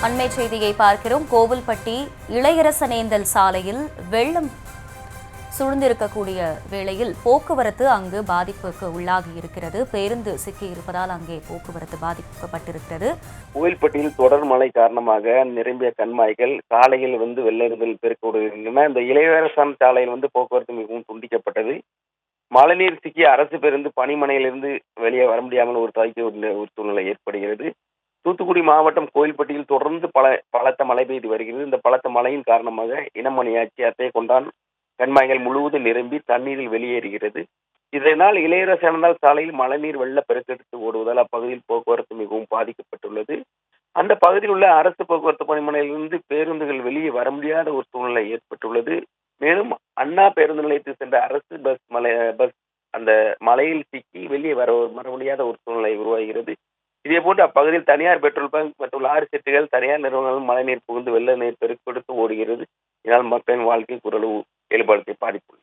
அண்மை செய்தியை பார்க்கிறோம். கோவில்பட்டி இளையரசனேந்தல் சாலையில் வெள்ளம் சூழ்ந்திருக்கக்கூடிய வேளையில் போக்குவரத்து அங்கு பாதிப்புக்கு உள்ளாகி இருக்கிறது. பேருந்து சிக்கியிருப்பதால் அங்கே போக்குவரத்து பாதிக்கப்பட்டிருக்கிறது. கோவில்பட்டியில் தொடர் மழை காரணமாக நிரம்பிய கண்மாய்கள் சாலையில் வெள்ளங்கள் பெருக்கப்படுகின்றன. இந்த இளையரசன் சாலையில் போக்குவரத்து மிகவும் துண்டிக்கப்பட்டது. மழைநீர் சிக்கிய அரசு பேருந்து பணிமனையிலிருந்து வெளியே வர முடியாமல் ஒரு ஒரு சூழ்நிலை ஏற்படுகிறது. தூத்துக்குடி மாவட்டம் கோவில்பட்டியில் தொடர்ந்து பலத்த மழை பெய்து வருகிறது. இந்த பலத்த மழையின் காரணமாக இனமணியாச்சி அத்தை கொண்டான் கண்மாய்கள் முழுவதும் நிரம்பி தண்ணீரில் வெளியேறுகிறது. இதனால் இளையரசனால் சாலையில் மழைநீர் வெள்ள பெருக்கெடுத்து ஓடுவதால் அப்பகுதியில் போக்குவரத்து மிகவும் பாதிக்கப்பட்டுள்ளது. அந்த பகுதியில் உள்ள அரசு போக்குவரத்து பணிமனையிலிருந்து பேருந்துகள் வெளியே வர முடியாத ஒரு சூழ்நிலை ஏற்பட்டுள்ளது. மேலும் அண்ணா பேருந்து நிலையத்துக்கு சென்ற அரசு பஸ் அந்த மழையில் சிக்கி வெளியே வர முடியாத ஒரு சூழ்நிலை உருவாகிறது. இதேபோன்று அப்பகுதியில் தனியார் பெட்ரோல் பங்க் மற்றும் லாரி செட்டுகள் தனியார் நிறுவனங்கள் மழைநீர் புகுந்து வெள்ள நீர் பெருக்கெடுத்து ஓடுகிறது. இதனால் மக்களின் வாழ்க்கை குரல் இயல்பு பாதிப்பு.